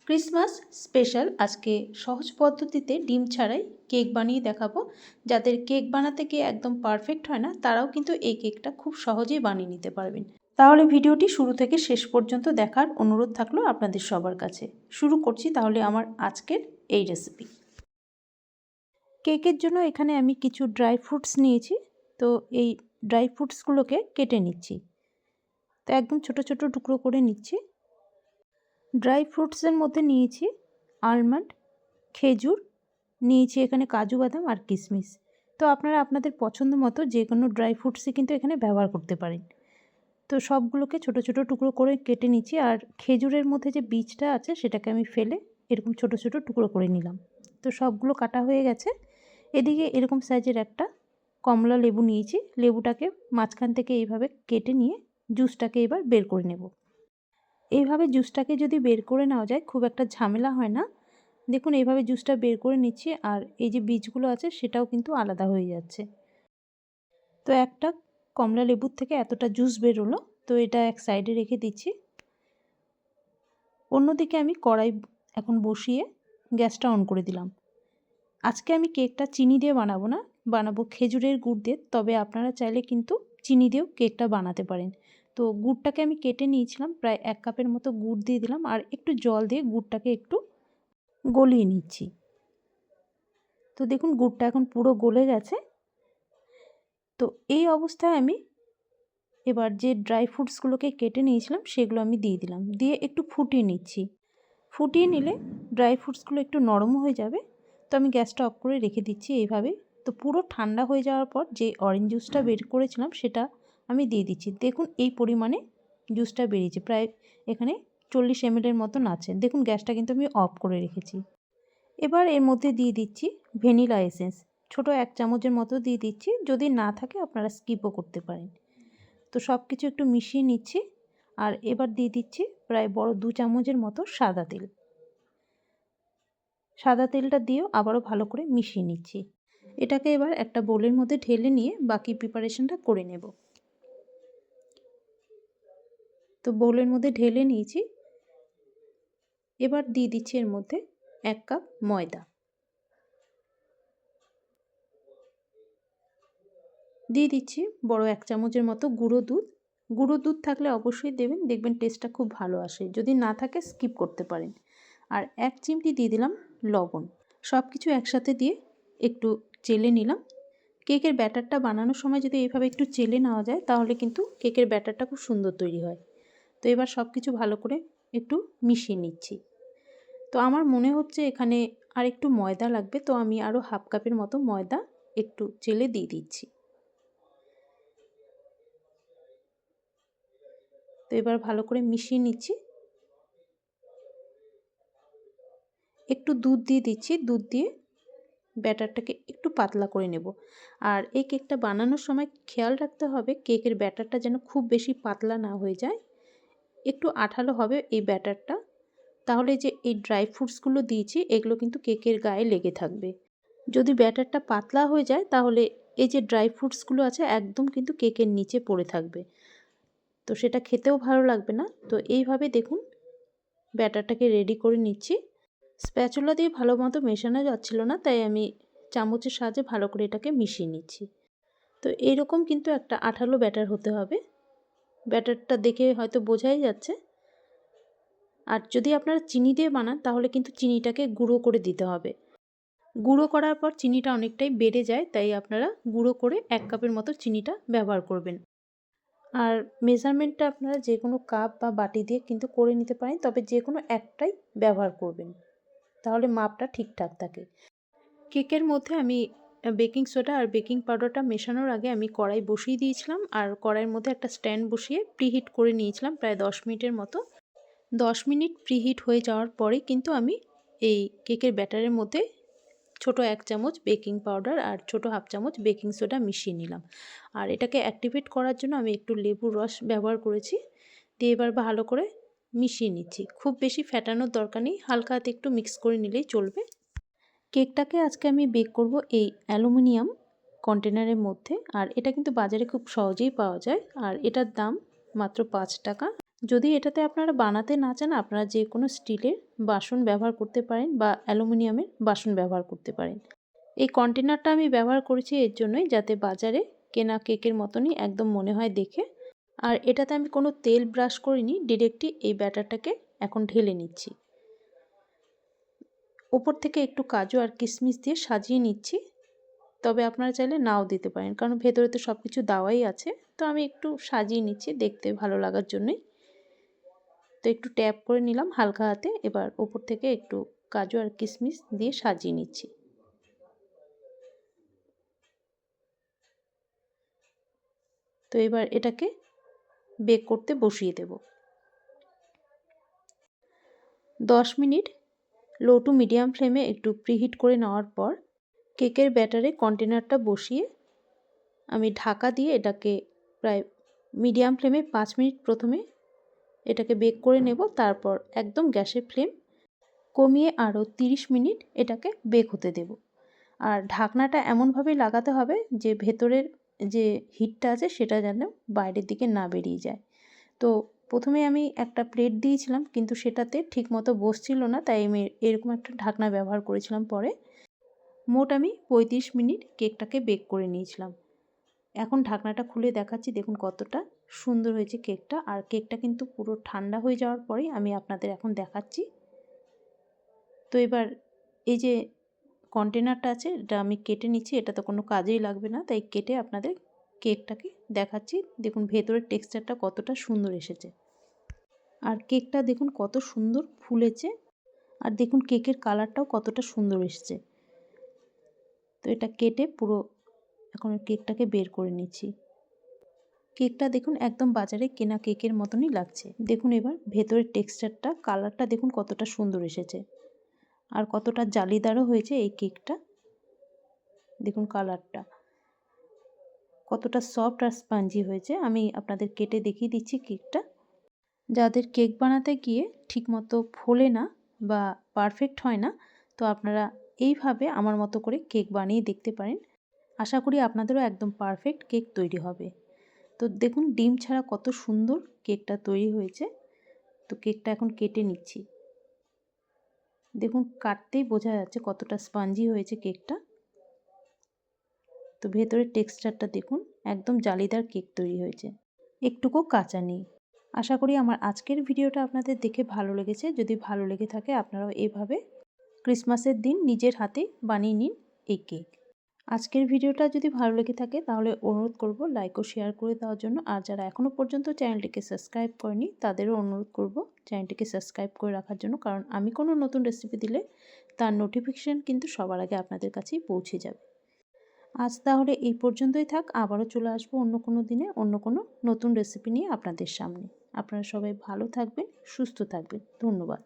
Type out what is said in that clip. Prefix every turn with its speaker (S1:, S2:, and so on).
S1: Christmas special আজকে সহজ পদ্ধতিতে ডিম ছাড়াই কেক বানিয়ে দেখাবো। যাদের কেক বানাতে গিয়ে একদম পারফেক্ট হয় না তারাও কিন্তু এই কেকটা খুব সহজেই বানিয়ে নিতে পারবেন। তাহলে ভিডিওটি শুরু থেকে শেষ পর্যন্ত দেখার অনুরোধ থাকলো আপনাদের সবার কাছে। শুরু করছি তাহলে আমার আজকের এই রেসিপি। কেকের জন্য এখানে আমি কিছু ড্রাই ফ্রুটস নিয়েছি। তো এই ড্রাই ফ্রুটসগুলোকে কেটে নিচ্ছি। তো একদম ছোট ছোট টুকরো করে নিচ্ছি। ড্রাই ফ্রুটসের মধ্যে নিয়েছি আলমন্ড, খেজুর, নিয়েছি এখানে কাজু বাদাম আর কিশমিশ। তো আপনারা আপনাদের পছন্দ মতো যে কোনো ড্রাই ফ্রুটসই কিন্তু এখানে ব্যবহার করতে পারেন। তো সবগুলোকে ছোট ছোট টুকরো করে কেটে নিচ্ছি। আর খেজুরের মধ্যে যে বীজটা আছে সেটাকে আমি ফেলে এরকম ছোট ছোট টুকরো করে নিলাম। তো সবগুলো কাটা হয়ে গেছে। এদিকে এরকম সাইজের একটা কমলা লেবু নিয়েছি। লেবুটাকে মাঝখান থেকে এইভাবে কেটে নিয়ে জুসটাকে এবার বের করে নেব। এইভাবে জুসটাকে যদি বের করে নেওয়া যায় খুব একটা ঝামেলা হয় না। দেখুন এইভাবে জুসটা বের করে নিচ্ছি আর এই যে বীজগুলো আছে সেটাও কিন্তু আলাদা হয়ে যাচ্ছে। তো একটা কমলা লেবুর থেকে এতটা জুস বেরোলো। তো এটা এক সাইডে রেখে দিচ্ছি। অন্যদিকে আমি কড়াই এখন বসিয়ে গ্যাসটা অন করে দিলাম। আজকে আমি কেকটা চিনি দিয়ে বানাবো না, বানাবো খেজুরের গুড় দিয়ে। তবে আপনারা চাইলে কিন্তু চিনি দিয়েও কেকটা বানাতে পারেন। তো গুড়টাকে আমি কেটে নিয়েছিলাম, প্রায় 1 কাপের মতো গুড় দিয়ে দিলাম আর একটু জল দিয়ে গুড়টাকে একটু গলিয়ে নিচ্ছি। তো দেখুন গুড়টা এখন পুরো গলে গেছে। তো এই অবস্থায় আমি এবার যে ড্রাই ফ্রুটসগুলোকে কেটে নিয়েছিলাম সেগুলো আমি দিয়ে দিলাম, দিয়ে একটু ফুটিয়ে নিচ্ছি। ফুটিয়ে নিলে ড্রাই ফ্রুটসগুলো একটু নরম হয়ে যাবে। তো আমি গ্যাসটা অফ করে রেখে দিচ্ছি এইভাবে। তো পুরো ঠান্ডা হয়ে যাওয়ার পর যে অরেঞ্জ জুসটা বের করেছিলাম সেটা আমি দিয়ে দিচ্ছি। দেখুন এই পরিমাণে জুসটা বেরিয়েছে, প্রায় এখানে 40 ml মতন আছে। দেখুন গ্যাসটা কিন্তু আমি অফ করে রেখেছি। এবার এর মধ্যে দিয়ে দিচ্ছি ভ্যানিলা এসেন্স, ছোটো 1 চামচের মতো দিয়ে দিচ্ছি। যদি না থাকে আপনারা স্কিপও করতে পারেন। তো সব কিছু একটু মিশিয়ে নিচ্ছি আর এবার দিয়ে দিচ্ছি প্রায় বড় 2 চামচের মতো সাদা তেল। সাদা তেলটা দিয়েও আবারও ভালো করে মিশিয়ে নিচ্ছি। এটাকে এবার একটা বোলের মধ্যে ঢেলে নিয়ে বাকি প্রিপারেশনটা করে নেব। তো বোলের মধ্যে ঢেলে নিয়েছি। এবার দিয়ে দিচ্ছি এর মধ্যে 1 কাপ ময়দা, দিয়ে দিচ্ছি বড় 1 চামচের মতো গুঁড়ো দুধ। গুঁড়ো দুধ থাকলে অবশ্যই দেবেন, দেখবেন টেস্টটা খুব ভালো আসে। যদি না থাকে স্কিপ করতে পারেন। আর 1 চিমটি দিয়ে দিলাম লবণ। সব কিছু একসাথে দিয়ে একটু চেলে নিলাম। কেকের ব্যাটারটা বানানোর সময় যদি এইভাবে একটু চেলে নেওয়া যায় তাহলে কিন্তু কেকের ব্যাটারটা খুব সুন্দর তৈরি হয়। তো এবার সব কিছু ভালো করে একটু মিশিয়ে নিচ্ছি। তো আমার মনে হচ্ছে এখানে আর একটু ময়দা লাগবে, তো আমি আরও 1/2 কাপের মতো ময়দা একটু চেলে দিয়ে দিচ্ছি। তো এবার ভালো করে মিশিয়ে নিচ্ছি। একটু দুধ দিয়ে দিচ্ছি, দুধ দিয়ে ব্যাটারটাকে একটু পাতলা করে নেব। আর এই কেকটা বানানোর সময় খেয়াল রাখতে হবে কেকের ব্যাটারটা যেন খুব বেশি পাতলা না হয়ে যায়, একটু আঠালো হবে এই ব্যাটারটা। তাহলে যে এই ড্রাই ফ্রুটসগুলো দিয়েছি এগুলো কিন্তু কেকের গায়ে লেগে থাকবে। যদি ব্যাটারটা পাতলা হয়ে যায় তাহলে এই যে ড্রাই ফ্রুটসগুলো আছে একদম কিন্তু কেকের নিচে পড়ে থাকবে, তো সেটা খেতেও ভালো লাগবে না। তো এইভাবে দেখুন ব্যাটারটাকে রেডি করে নিচ্ছি। স্প্যাচুলা দিয়ে ভালো মতো মেশানো যাচ্ছিল না, তাই আমি চামচের সাহায্যে ভালো করে এটাকে মিশিয়ে নিচ্ছি। তো এইরকম কিন্তু একটা আঠালো ব্যাটার হতে হবে। ব্যাটারটা দেখে হয়তো বোঝাই যাচ্ছে। আর যদি আপনারা চিনি দিয়ে বানান তাহলে কিন্তু চিনিটাকে গুঁড়ো করে দিতে হবে। গুঁড়ো করার পর চিনিটা অনেকটাই বেড়ে যায়, তাই আপনারা গুঁড়ো করে 1 কাপের মতো চিনিটা ব্যবহার করবেন। আর মেজারমেন্টটা আপনারা যে কোনো কাপ বা বাটি দিয়ে কিন্তু করে নিতে পারেন, তবে যে কোনো একটাই ব্যবহার করবেন, তাহলে মাপটা ঠিকঠাক থাকে। কেকের মধ্যে আমি বেকিং সোডা আর বেকিং পাউডারটা মেশানোর আগে আমি কড়াই বসিয়ে দিয়েছিলাম আর কড়াইয়ের মধ্যে একটা স্ট্যান্ড বসিয়ে প্রিহিট করে নিয়েছিলাম প্রায় 10 মিনিটের মতো। 10 মিনিট প্রিহিট হয়ে যাওয়ার পরে কিন্তু আমি এই কেকের ব্যাটারের মধ্যে ছোটো 1 চামচ বেকিং পাউডার আর ছোটো 1/2 চামচ বেকিং সোডা মিশিয়ে নিলাম। আর এটাকে অ্যাক্টিভেট করার জন্য আমি একটু লেবুর রস ব্যবহার করেছি। দিয়ে এবার ভালো করে মিশিয়ে নিচ্ছি। খুব বেশি ফ্যাটানোর দরকার নেই, হালকা হাতে একটু মিক্স করে নিলেই চলবে। কেকটাকে আজকে আমি বেক করব এই অ্যালুমিনিয়াম কন্টেনারের মধ্যে। আর এটা কিন্তু বাজারে খুব সহজেই পাওয়া যায় আর এটার দাম মাত্র 5 টাকা। যদি এটাতে আপনারা বানাতে না চান, আপনারা যে কোনো স্টিলের বাসন ব্যবহার করতে পারেন বা অ্যালুমিনিয়ামের বাসন ব্যবহার করতে পারেন। এই কন্টেনারটা আমি ব্যবহার করেছি এর জন্যই, যাতে বাজারে কেনা কেকের মতনই একদম মনে হয় দেখে। আর এটাতে আমি কোনো তেল ব্রাশ করিনি, ডিরেক্টলি এই ব্যাটারটাকে এখন ঢেলে নিচ্ছি। ওপর থেকে একটু কাজু আর কিশমিশ দিয়ে সাজিয়ে নিচ্ছি। তবে আপনারা চাইলে নাও দিতে পারেন, কারণ ভেতরে তো সব কিছু দেওয়াই আছে। তো আমি একটু সাজিয়ে নিচ্ছি দেখতে ভালো লাগার জন্যই। তো একটু ট্যাপ করে নিলাম হালকা হাতে। এবার ওপর থেকে একটু কাজু আর কিশমিশ দিয়ে সাজিয়ে নিচ্ছি। তো এবার এটাকে বেক করতে বসিয়ে দেব। 10 মিনিট লো টু মিডিয়াম ফ্লেমে একটু প্রিহিট করে নেওয়ার পর কেকের ব্যাটারে কন্টেনারটা বসিয়ে আমি ঢাকা দিয়ে এটাকে প্রায় মিডিয়াম ফ্লেমে 5 মিনিট প্রথমে এটাকে বেক করে নেব। তারপর একদম গ্যাসের ফ্লেম কমিয়ে আরও 30 মিনিট এটাকে বেক হতে দেব। আর ঢাকনাটা এমনভাবে লাগাতে হবে যে ভেতরের যে হিটটা আছে সেটা যেন বাইরের দিকে না বেরিয়ে যায়। তো প্রথমে আমি একটা প্লেট দিয়েছিলাম, কিন্তু সেটাতে ঠিকমতো বসছিল না, তাই আমি এরকম একটা ঢাকনা ব্যবহার করেছিলাম পরে। মোট আমি 35 মিনিট কেকটাকে বেক করে নিয়েছিলাম। এখন ঢাকনাটা খুলে দেখাচ্ছি, দেখুন কতটা সুন্দর হয়েছে কেকটা। আর কেকটা কিন্তু পুরো ঠান্ডা হয়ে যাওয়ার পরেই আমি আপনাদের এখন দেখাচ্ছি। তো এবার এই যে কন্টেনারটা আছে এটা আমি কেটে নিচ্ছি, এটা তো কোনো কাজেই লাগবে না, তাই কেটে আপনাদের কেকটাকে দেখাচ্ছি। দেখুন ভেতরের টেক্সচারটা কতটা সুন্দর এসেছে। আর কেকটা দেখুন কত সুন্দর ফুলেছে। আর দেখুন কেকের কালারটাও কতটা সুন্দর এসেছে। তো এটা কেটে পুরো এখন কেকটাকে বের করে নিচ্ছি। কেকটা দেখুন একদম বাজারে কেনা কেকের মতনই লাগছে। দেখুন এবার ভেতরের টেক্সচারটা, কালারটা দেখুন কতটা সুন্দর এসেছে। আর কতটা জালিদারও হয়েছে এই কেকটা। দেখুন কালারটা কতটা সফট আর স্পঞ্জি হয়েছে। আমি আপনাদের কেটে দেখিয়ে দিচ্ছি কেকটা। যাদের কেক বানাতে গিয়ে ঠিকমতো ফোলে না বা পারফেক্ট হয় না, তো আপনারা এইভাবে আমার মতো করে কেক বানিয়ে দেখতে পারেন। আশা করি আপনাদেরও একদম পারফেক্ট কেক তৈরি হবে। তো দেখুন ডিম ছাড়া কত সুন্দর কেকটা তৈরি হয়েছে। তো কেকটা এখন কেটে নিচ্ছি। দেখুন কাটতেই বোঝা যাচ্ছে কতটা স্পঞ্জি হয়েছে কেকটা। তো ভেতরের টেক্সচারটা দেখুন একদম জালিদার কেক তৈরি হয়েছে, একটুকু কাঁচা নেই। আশা করি আমার আজকের ভিডিওটা আপনাদের দেখে ভালো লেগেছে। যদি ভালো লেগে থাকে আপনারাও এভাবে ক্রিসমাসের দিন নিজের হাতে বানিয়ে নিন এই কেক। আজকের ভিডিওটা যদি ভালো লেগে থাকে তাহলে অনুরোধ করব লাইক ও শেয়ার করে দেওয়ার জন্য। আর যারা এখনও পর্যন্ত চ্যানেলটিকে সাবস্ক্রাইব করেনি তাদেরও অনুরোধ করব চ্যানেলটিকে সাবস্ক্রাইব করে রাখার জন্য, কারণ আমি কোনো নতুন রেসিপি দিলে তার নোটিফিকেশান কিন্তু সবার আগে আপনাদের কাছেই পৌঁছে যাবে। আজ তাহলে এই পর্যন্তই থাক। আবারও চলে আসবো অন্য কোনো দিনে অন্য কোনো নতুন রেসিপি নিয়ে আপনাদের সামনে। আপনারা সবাই ভালো থাকবেন, সুস্থ থাকবেন। ধন্যবাদ।